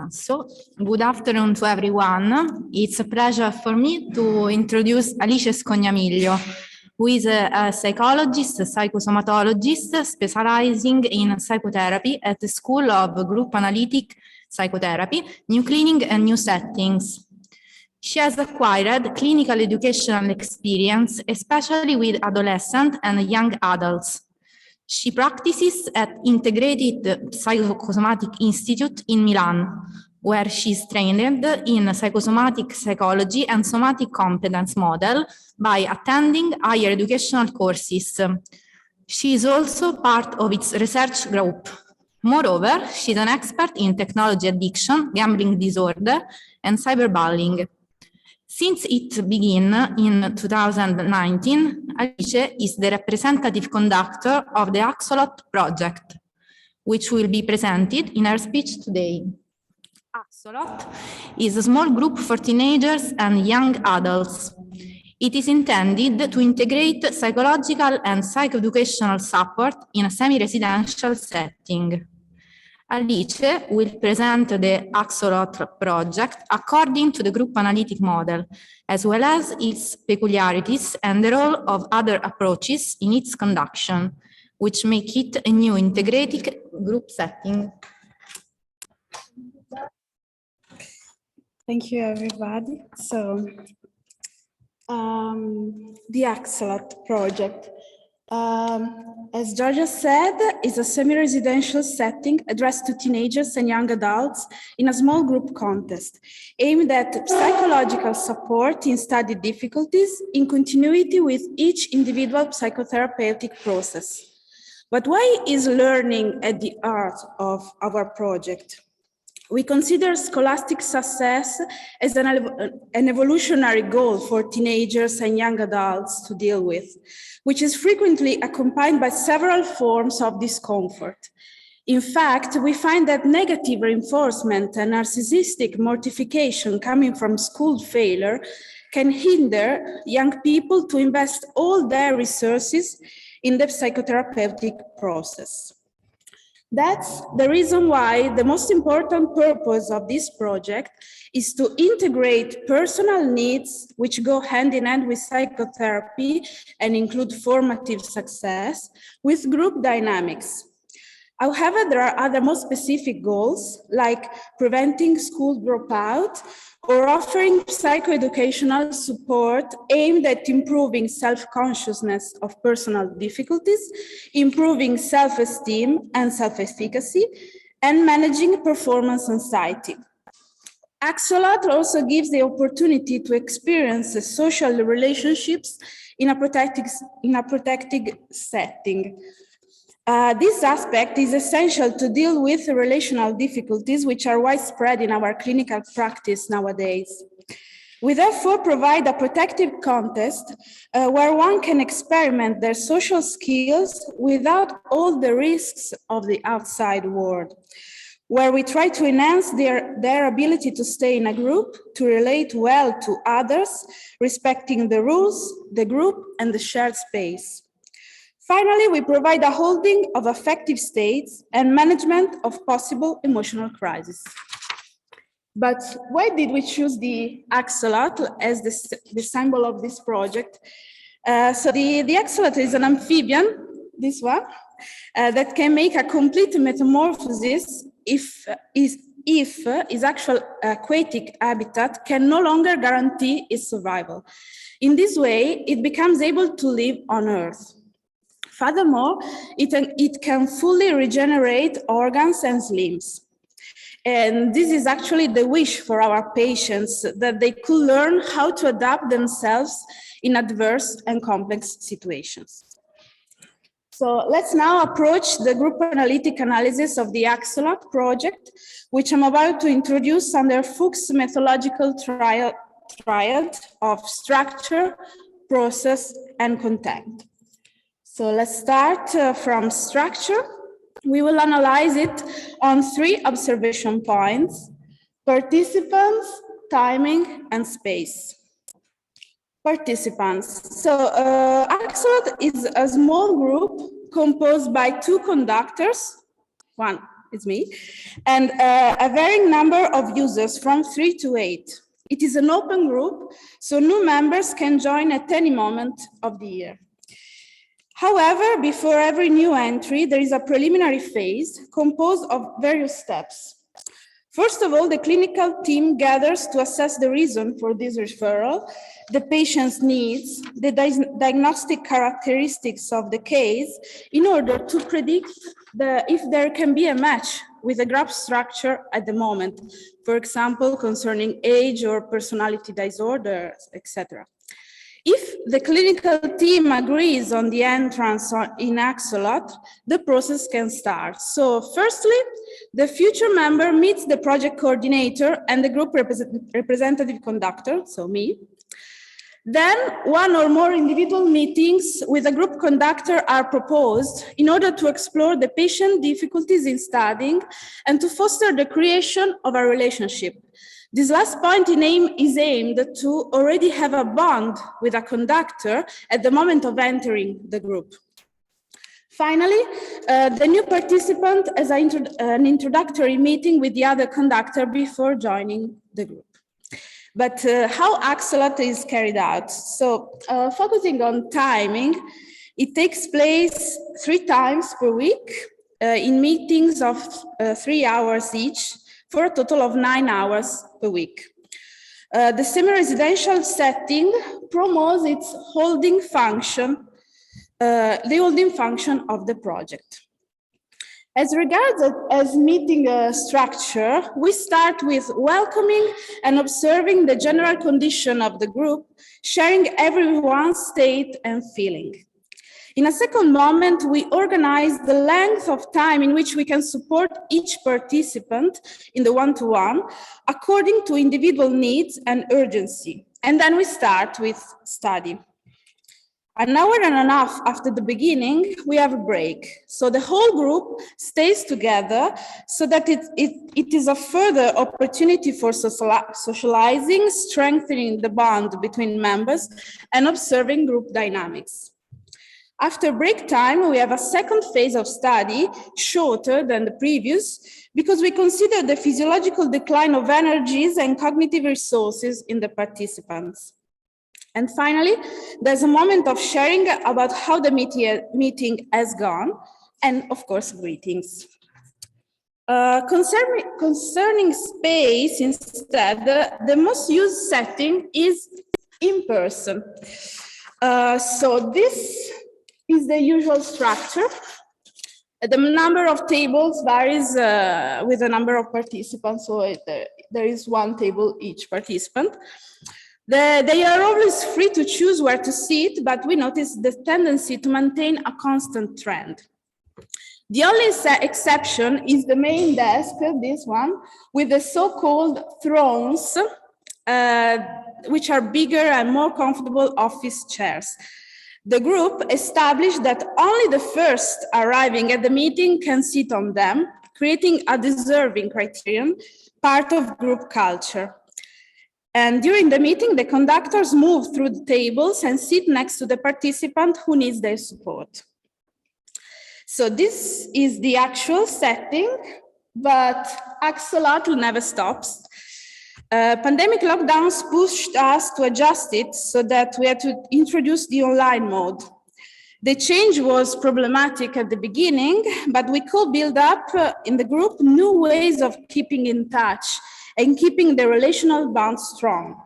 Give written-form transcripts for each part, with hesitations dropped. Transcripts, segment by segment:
So, good afternoon to everyone. It's a pleasure for me to introduce Alice Scognamiglio, who is a psychologist, a psychosomatologist specializing in psychotherapy at the School of Group Analytic Psychotherapy, New Cleaning and New Settings. She has acquired clinical educational experience, especially with adolescent and young adults. She practices at Integrated Psychosomatic Institute in Milan, where she is trained in psychosomatic psychology and somatic competence model by attending higher educational courses. She is also part of its research group. Moreover, she's an expert in technology addiction, gambling disorder, and cyberbullying. Since its began in 2019, Alice is the representative conductor of the 𝐓𝐡𝐞 project, which will be presented in her speech today. 𝐓𝐡𝐞 is a small group for teenagers and young adults. It is intended to integrate psychological and psychoeducational support in a semi-residential setting. Alice will present the 𝐓𝐡𝐞 project according to the group analytic model, as well as its peculiarities and the role of other approaches in its conduction, which make it a new integrated group setting. Thank you, everybody. So, the 𝐓𝐡𝐞 project. As Giorgia said, is a semi-residential setting addressed to teenagers and young adults in a small group context, aimed at psychological support in study difficulties in continuity with each individual psychotherapeutic process. But why is learning at the heart of our project? We consider scholastic success as an evolutionary goal for teenagers and young adults to deal with, which is frequently accompanied by several forms of discomfort. In fact, we find that negative reinforcement and narcissistic mortification coming from school failure can hinder young people to invest all their resources in the psychotherapeutic process. That's the reason why the most important purpose of this project is to integrate personal needs, which go hand in hand with psychotherapy and include formative success, with group dynamics. However, there are other more specific goals, like preventing school dropout or offering psychoeducational support aimed at improving self-consciousness of personal difficulties, improving self-esteem and self-efficacy, and managing performance anxiety. 𝐓𝐡𝐞 also gives the opportunity to experience social relationships in a protected setting. This aspect is essential to deal with relational difficulties which are widespread in our clinical practice nowadays. We therefore provide a protective context where one can experiment their social skills without all the risks of the outside world, where we try to enhance their ability to stay in a group, to relate well to others, respecting the rules, the group, and the shared space. Finally, we provide a holding of affective states and management of possible emotional crises. But why did we choose the 𝐓𝐡𝐞 as the symbol of this project? So the 𝐓𝐡𝐞 is an amphibian, this one, that can make a complete metamorphosis if its actual aquatic habitat can no longer guarantee its survival. In this way, it becomes able to live on Earth. Furthermore, it can fully regenerate organs and limbs. And this is actually the wish for our patients, that they could learn how to adapt themselves in adverse and complex situations. So let's now approach the group analytic analysis of the 𝐓𝐡𝐞 project, which I'm about to introduce under Fuchs' methodological triad of structure, process, and content. So let's start from structure. We will analyze it on 3 observation points: participants, timing, and space. Participants. So 𝐓𝐡𝐞 is a small group composed by 2 conductors, one it's me, and a varying number of users from 3 to 8. It is an open group, so new members can join at any moment of the year. However, before every new entry, there is a preliminary phase composed of various steps. First of all, the clinical team gathers to assess the reason for this referral, the patient's needs, the diagnostic characteristics of the case, in order to predict if there can be a match with the graph structure at the moment, for example, concerning age or personality disorders, etc. If the clinical team agrees on the entrance in 𝐓𝐡𝐞, the process can start. So firstly, the future member meets the project coordinator and the group representative conductor, so me. Then one or more individual meetings with a group conductor are proposed in order to explore the patient difficulties in studying and to foster the creation of a relationship. This last point is aimed to already have a bond with a conductor at the moment of entering the group. Finally, the new participant has an introductory meeting with the other conductor before joining the group. But how 𝐓𝐴𝐶 is carried out? So focusing on timing, it takes place 3 times per week in meetings of 3 hours each, for a total of 9 hours per week. The semi-residential setting promotes its holding function, the holding function of the project. As regards meeting structure, we start with welcoming and observing the general condition of the group, sharing everyone's state and feeling. In a second moment, we organize the length of time in which we can support each participant in the one-to-one according to individual needs and urgency. And then we start with study. An hour and a half after the beginning, we have a break. So the whole group stays together so that it is a further opportunity for socializing, strengthening the bond between members, and observing group dynamics. After break time, we have a second phase of study, shorter than the previous, because we consider the physiological decline of energies and cognitive resources in the participants. And finally, there's a moment of sharing about how the meeting has gone, and of course, greetings. Concerning space, instead, the most used setting is in person. So this is the usual structure. The number of tables varies with the number of participants, so there is 1 table each participant. They are always free to choose where to sit, but we notice the tendency to maintain a constant trend. The only exception is the main desk, this one, with the so-called thrones, which are bigger and more comfortable office chairs. The group established that only the first arriving at the meeting can sit on them, creating a deserving criterion, part of group culture. And during the meeting, the conductors move through the tables and sit next to the participant who needs their support. So this is the actual setting, but 𝐓𝐴𝐶 never stops. Pandemic lockdowns pushed us to adjust it so that we had to introduce the online mode. The change was problematic at the beginning, but we could build up in the group new ways of keeping in touch and keeping the relational bond strong.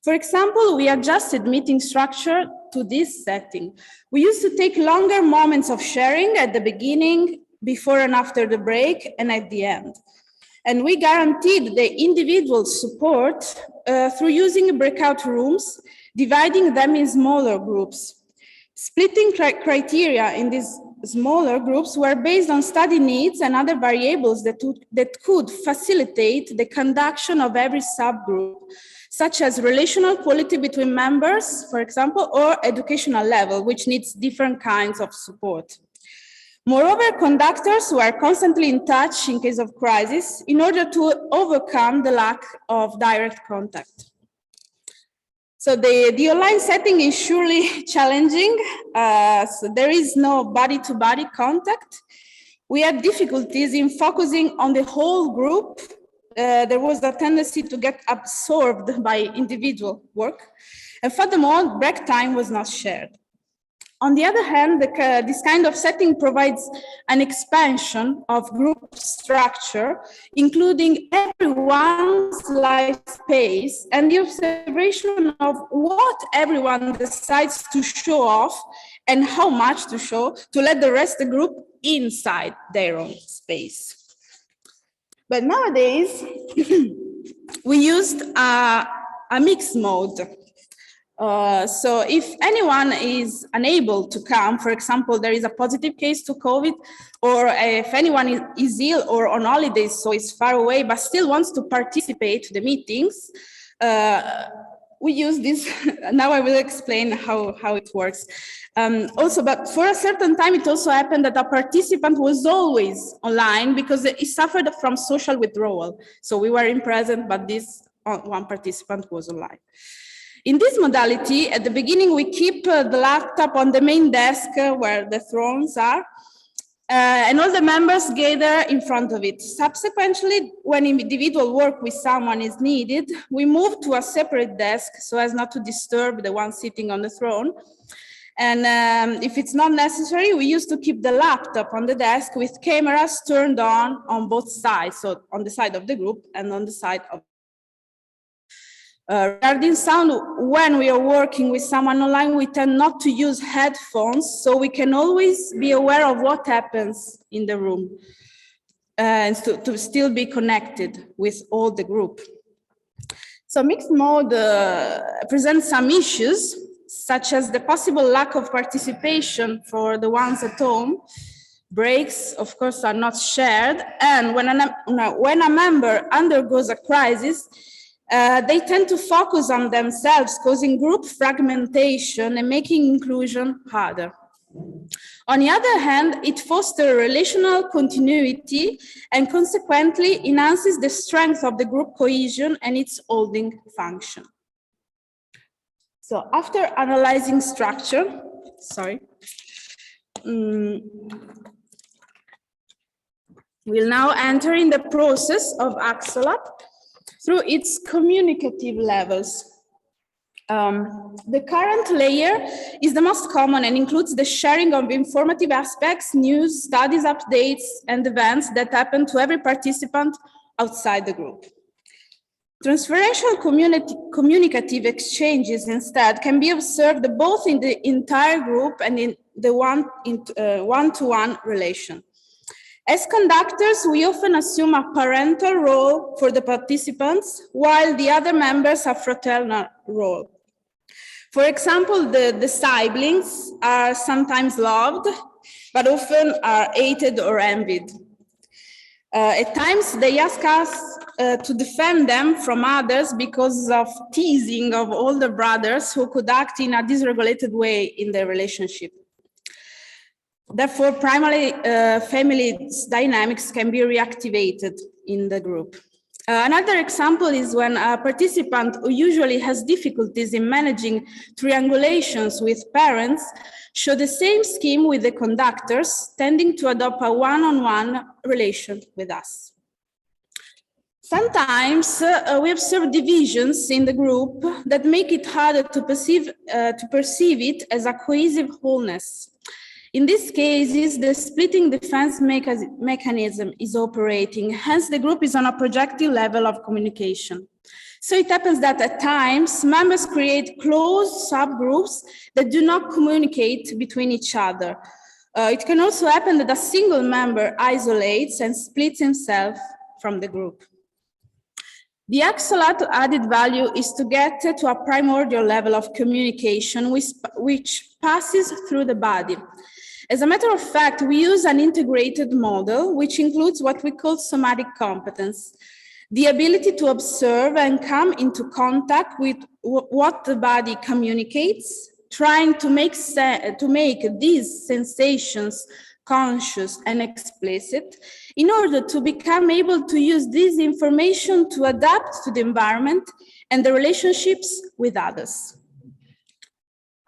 For example, we adjusted meeting structure to this setting. We used to take longer moments of sharing at the beginning, before and after the break, and at the end. And we guaranteed the individual support through using breakout rooms, dividing them in smaller groups. Splitting criteria in these smaller groups were based on study needs and other variables that could facilitate the conduction of every subgroup, such as relational quality between members, for example, or educational level, which needs different kinds of support. Moreover, conductors were constantly in touch in case of crisis in order to overcome the lack of direct contact. So the online setting is surely challenging. So there is no body-to-body contact. We had difficulties in focusing on the whole group. There was a tendency to get absorbed by individual work. And furthermore, break time was not shared. On the other hand, this kind of setting provides an expansion of group structure, including everyone's life space and the observation of what everyone decides to show off and how much to show to let the rest of the group inside their own space. But nowadays, we used a mixed mode. So if anyone is unable to come, for example, there is a positive case to COVID, or if anyone is ill or on holidays, so is far away, but still wants to participate to the meetings, we use this. Now I will explain how it works. Also, but for a certain time, it also happened that a participant was always online because he suffered from social withdrawal. So we were in present, but this one participant was online. In this modality, at the beginning, we keep the laptop on the main desk where the thrones are, and all the members gather in front of it. Subsequently, when individual work with someone is needed, we move to a separate desk so as not to disturb the one sitting on the throne. And if it's not necessary, we used to keep the laptop on the desk with cameras turned on both sides, so on the side of the group and on the side of regarding sound, when we are working with someone online, we tend not to use headphones, so we can always be aware of what happens in the room and to still be connected with all the group. So mixed mode presents some issues, such as the possible lack of participation for the ones at home. Breaks, of course, are not shared, and when a member undergoes a crisis, they tend to focus on themselves, causing group fragmentation and making inclusion harder. On the other hand, it fosters relational continuity and consequently enhances the strength of the group cohesion and its holding function. So after analyzing structure, we'll now enter in the process of 𝐓𝐡𝐞 through its communicative levels. The current layer is the most common and includes the sharing of informative aspects, news, studies, updates, and events that happen to every participant outside the group. Transferential communicative exchanges instead can be observed both in the entire group and in the one-to-one relation. As conductors, we often assume a parental role for the participants, while the other members have fraternal role. For example, the siblings are sometimes loved, but often are hated or envied. At times, they ask us to defend them from others because of teasing of older brothers who could act in a dysregulated way in their relationship. Therefore, primarily, family dynamics can be reactivated in the group. Another example is when a participant who usually has difficulties in managing triangulations with parents show the same scheme with the conductors, tending to adopt a one-on-one relation with us. Sometimes we observe divisions in the group that make it harder to perceive it as a cohesive wholeness. In these cases, the splitting defense mechanism is operating, hence the group is on a projective level of communication. So it happens that at times, members create closed subgroups that do not communicate between each other. It can also happen that a single member isolates and splits himself from the group. The 𝐓𝐡𝐞 added value is to get to a primordial level of communication which passes through the body. As a matter of fact, we use an integrated model which includes what we call somatic competence, the ability to observe and come into contact with what the body communicates, trying to make these sensations conscious and explicit in order to become able to use this information to adapt to the environment and the relationships with others.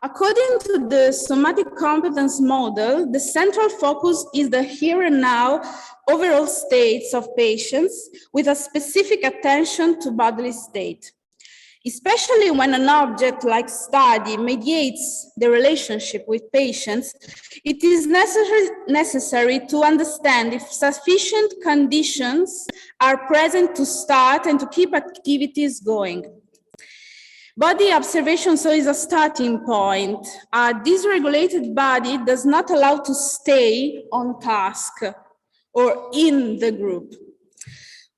According to the somatic competence model, the central focus is the here and now overall states of patients with a specific attention to bodily state. Especially when an object like study mediates the relationship with patients, it is necessary to understand if sufficient conditions are present to start and to keep activities going. Body observation, so, is a starting point. A dysregulated body does not allow to stay on task or in the group.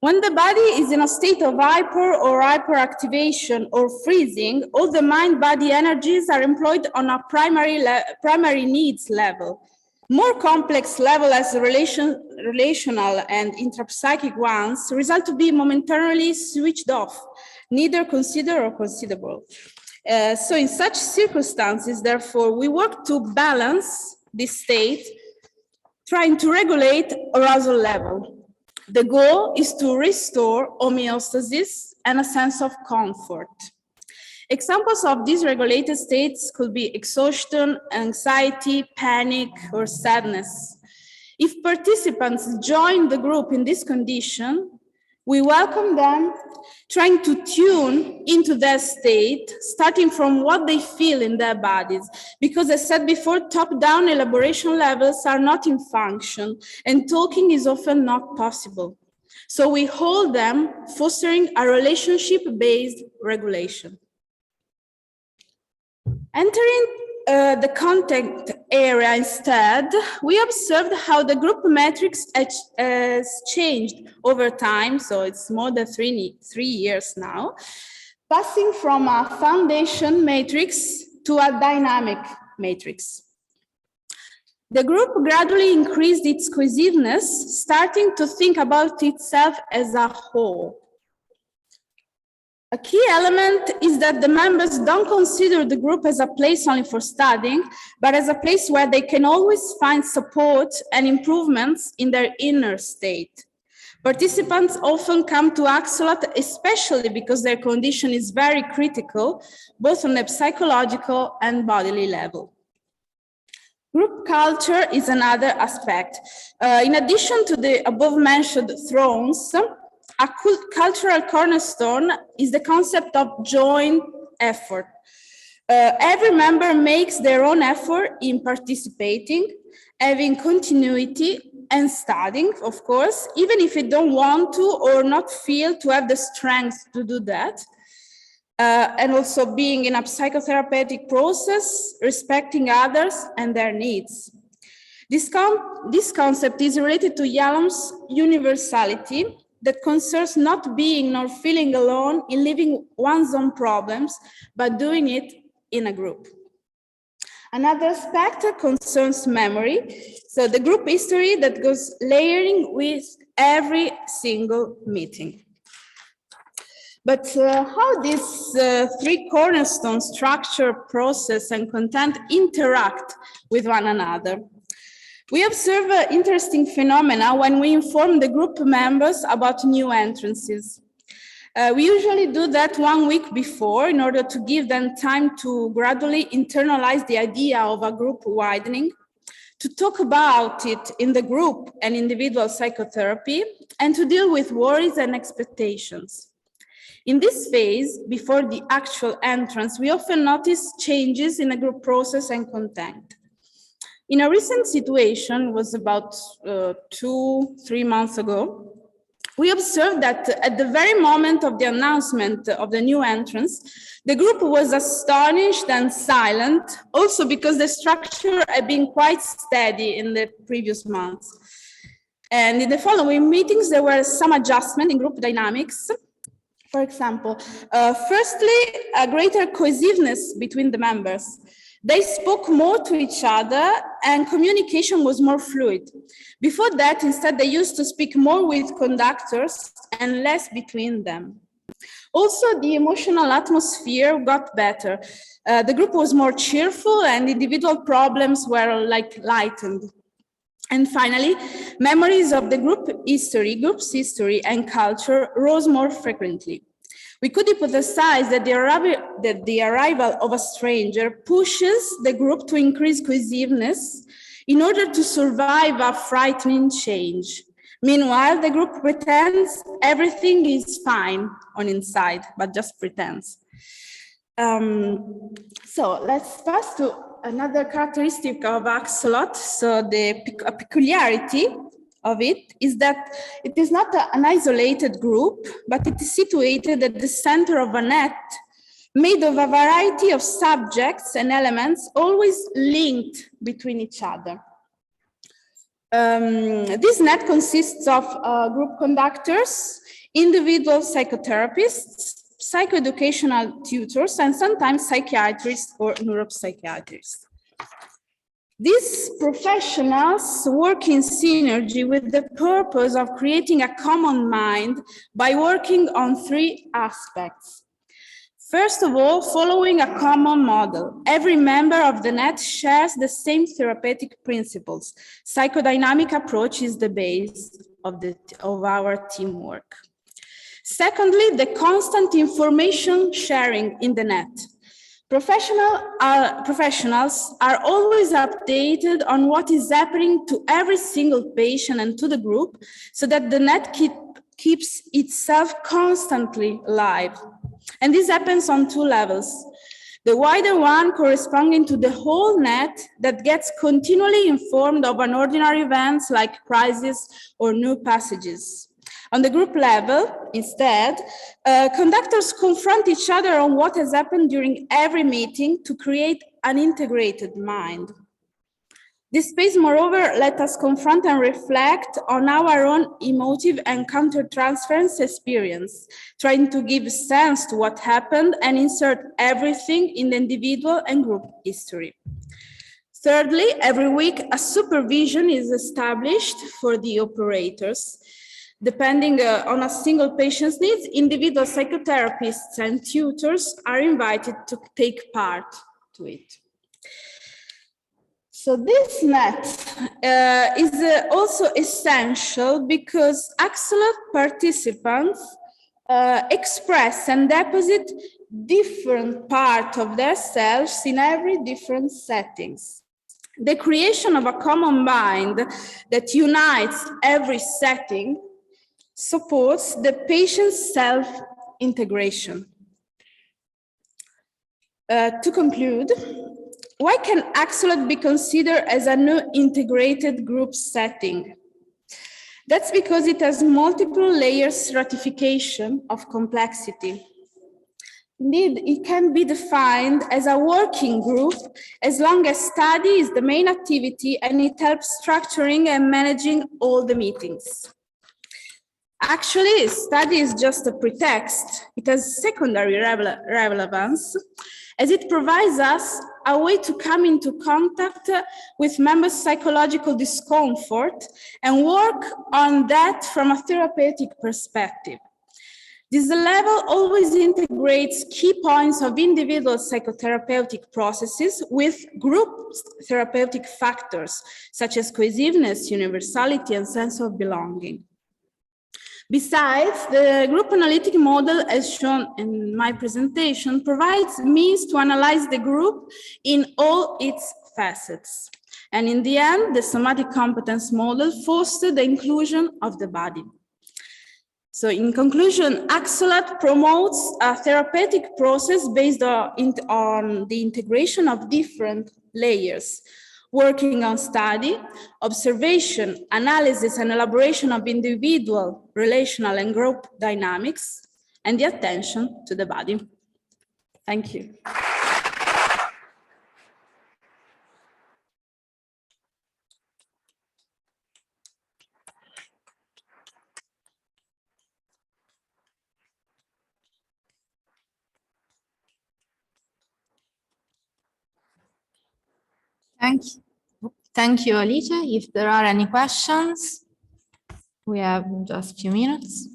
When the body is in a state of hyper or hyperactivation or freezing, all the mind-body energies are employed on a primary needs level. More complex level as relational and intrapsychic ones result to be momentarily switched off, neither considered or considerable. So in such circumstances, therefore, we work to balance this state, trying to regulate arousal level. The goal is to restore homeostasis and a sense of comfort. Examples of these regulated states could be exhaustion, anxiety, panic, or sadness. If participants join the group in this condition, we welcome them, trying to tune into their state, starting from what they feel in their bodies. Because as said before, top-down elaboration levels are not in function, and talking is often not possible. So we hold them, fostering a relationship-based regulation. Entering the content area instead, we observed how the group matrix has changed over time, so it's more than three years now, passing from a foundation matrix to a dynamic matrix. The group gradually increased its cohesiveness, starting to think about itself as a whole. A key element is that the members don't consider the group as a place only for studying, but as a place where they can always find support and improvements in their inner state. Participants often come to 𝐓𝐡𝐞, especially because their condition is very critical, both on a psychological and bodily level. Group culture is another aspect. In addition to the above-mentioned thrones, a cultural cornerstone is the concept of joint effort. Every member makes their own effort in participating, having continuity and studying, of course, even if they don't want to or not feel to have the strength to do that. And also being in a psychotherapeutic process, respecting others and their needs. This concept is related to Jung's universality, that concerns not being nor feeling alone in living one's own problems, but doing it in a group. Another aspect concerns memory, so the group history that goes layering with every single meeting. But how these three cornerstones, structure, process, and content interact with one another? We observe interesting phenomena when we inform the group members about new entrances. We usually do that 1 week before in order to give them time to gradually internalize the idea of a group widening, to talk about it in the group and individual psychotherapy, and to deal with worries and expectations. In this phase, before the actual entrance, we often notice changes in the group process and content. In a recent situation, it was about 2-3 months ago, we observed that at the very moment of the announcement of the new entrance, the group was astonished and silent, also because the structure had been quite steady in the previous months. And in the following meetings, there were some adjustment in group dynamics. For example, firstly, a greater cohesiveness between the members. They spoke more to each other and communication was more fluid. Before that, instead, they used to speak more with conductors and less between them. Also, the emotional atmosphere got better. The group was more cheerful and individual problems were lightened. And finally, memories of the group's history and culture rose more frequently. We could hypothesize that the arrival of a stranger pushes the group to increase cohesiveness in order to survive a frightening change. Meanwhile, the group pretends everything is fine on inside, but just pretends. So let's pass to another characteristic of 𝐓𝐡𝐞. So a peculiarity of it is that it is not an isolated group, but it is situated at the center of a net made of a variety of subjects and elements always linked between each other. This net consists of group conductors, individual psychotherapists, psychoeducational tutors, and sometimes psychiatrists or neuropsychiatrists. These professionals work in synergy with the purpose of creating a common mind by working on three aspects. First of all, following a common model. Every member of the net shares the same therapeutic principles. Psychodynamic approach is the base of our teamwork. Secondly, the constant information sharing in the net. Professionals are always updated on what is happening to every single patient and to the group so that the net keeps itself constantly alive. And this happens on two levels. The wider one corresponding to the whole net that gets continually informed of unordinary events like crises or new passages. On the group level, instead, conductors confront each other on what has happened during every meeting to create an integrated mind. This space, moreover, let us confront and reflect on our own emotive and countertransference experience, trying to give sense to what happened and insert everything in the individual and group history. Thirdly, every week, a supervision is established for the operators. Depending on a single patient's needs, individual psychotherapists and tutors are invited to take part to it. So this net is also essential because 𝐓𝐡𝐞 participants express and deposit different parts of themselves in every different settings. The creation of a common mind that unites every setting supports the patient's self-integration. To conclude, why can 𝐓𝐶 be considered as a new integrated group setting? That's because it has multiple layers stratification of complexity. Indeed, it can be defined as a working group as long as study is the main activity and it helps structuring and managing all the meetings. Actually, study is just a pretext. It has secondary relevance as it provides us a way to come into contact with members' psychological discomfort and work on that from a therapeutic perspective. This level always integrates key points of individual psychotherapeutic processes with group therapeutic factors, such as cohesiveness, universality, and sense of belonging. Besides, the group analytic model, as shown in my presentation, provides means to analyze the group in all its facets. And in the end, the somatic competence model fosters the inclusion of the body. So in conclusion, 𝐓𝐶 promotes a therapeutic process based on the integration of different layers, working on study, observation, analysis, and elaboration of individual, relational, and group dynamics, and the attention to the body. Thank you. Thank you, Alice. If there are any questions, we have just a few minutes.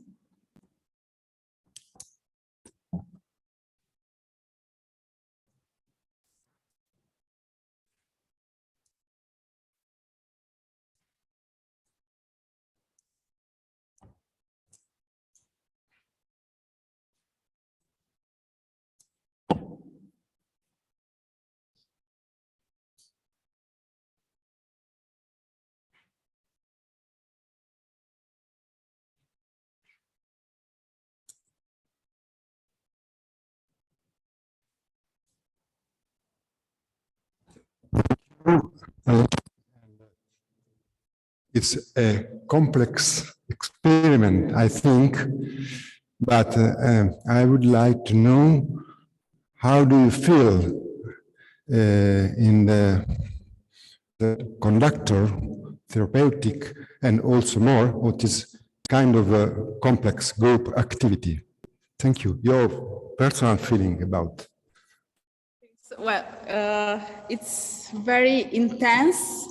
It's a complex experiment, I think, but I would like to know, how do you feel in the conductor, therapeutic, and also more, what is kind of a complex group activity? Thank you. Your personal feeling about. Well, it's very intense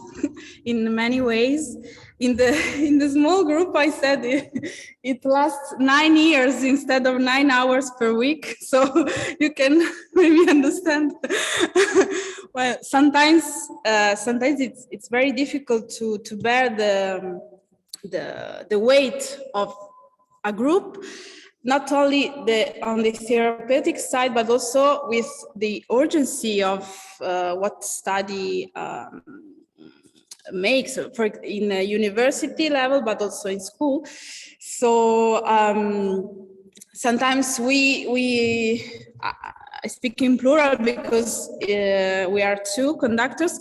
in many ways. In the small group, I said it lasts 9 years instead of 9 hours per week. So you can maybe understand. Well, sometimes it's very difficult to bear the weight of a group. Not only on the therapeutic side, but also with the urgency of what study makes in a university level, but also in school. So sometimes I speak in plural because we are 2 conductors.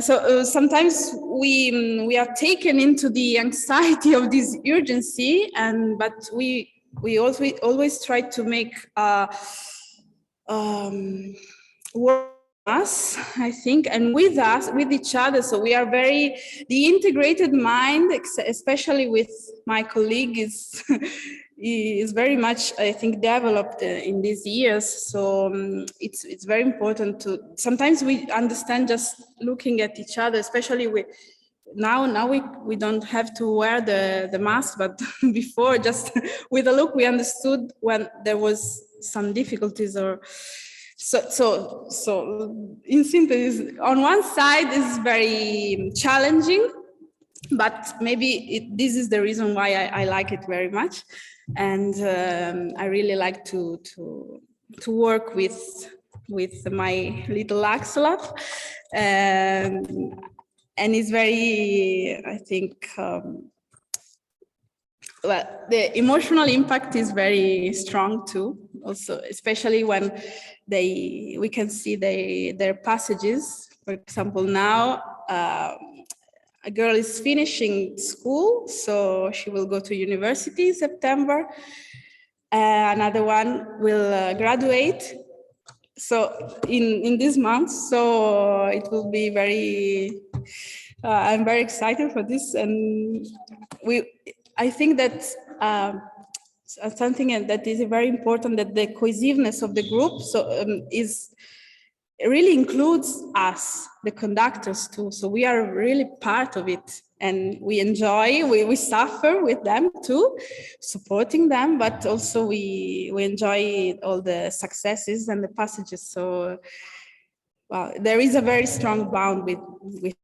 So sometimes we are taken into the anxiety of this urgency, but we always try to make work us, I think, and with each other. So we are the integrated mind, especially with my colleague, is very much, I think, developed in these years. So it's very important sometimes we understand just looking at each other, especially now we don't have to wear the mask, but before, just with a look, we understood when there was some difficulties or so in synthesis, on one side is very challenging, but maybe this is the reason why I like it very much, and I really like to work with my little axolotl. And it's very, I think, well, the emotional impact is very strong too. Also, especially when we can see their passages. For example, now a girl is finishing school, so she will go to university in September. Another one will graduate. So in this month, so it will be very. I'm very excited for this, and I think that something that is very important, that the cohesiveness of the group really includes us, the conductors too. So we are really part of it, and we enjoy. We suffer with them too, supporting them, but also we enjoy all the successes and the passages. So, well, there is a very strong bond with,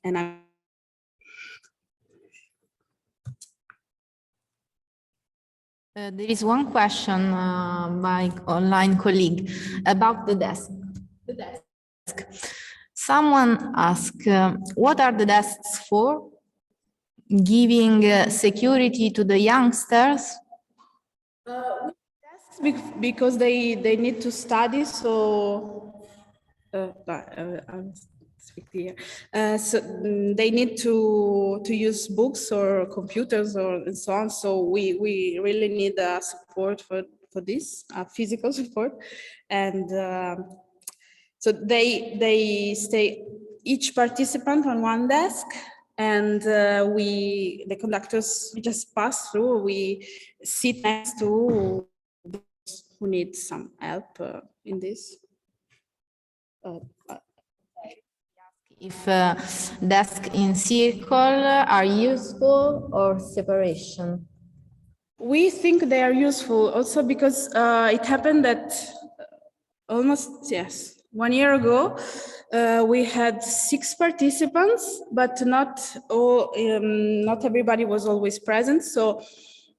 and I'm. There is one question by online colleague about the desk. The desk. Someone asked, what are the desks for? Giving security to the youngsters? Because they need to study, so speak here. So they need to use books or computers and so on. So we really need support for this, physical support, and so they stay each participant on one desk, and the conductors, we just pass through. We sit next to those who need some help in this. If desks in circle are useful or separation? We think they are useful also because it happened that almost, 1 year ago, we had 6 participants, but not everybody was always present. So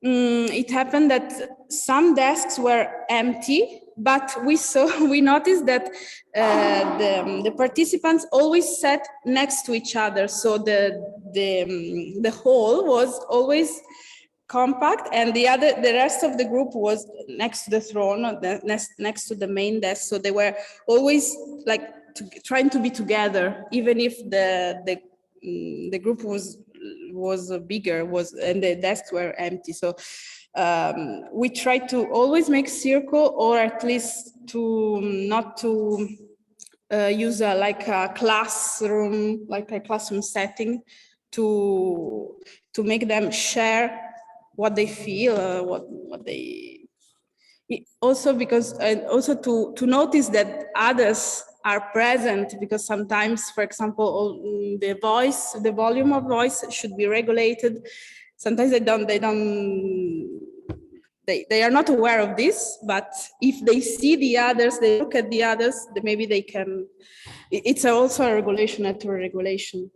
it happened that some desks were empty, but we noticed that the participants always sat next to each other. So the hall was always compact, and the rest of the group was next to the throne, or next to the main desk. So they were always like trying to be together, even if the group was bigger, and the desks were empty. So we try to always make circle, or at least to not to use like a classroom setting to make them share what they feel, what they. Also because also to notice that others are present, because sometimes, for example, the volume of voice should be regulated. Sometimes they are not aware of this, but if they see the others, they look at the others, then maybe they can. It's also a regulation, network regulation,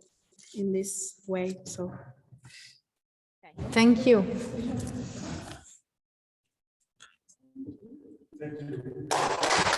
in this way. So, Thank you. Thank you.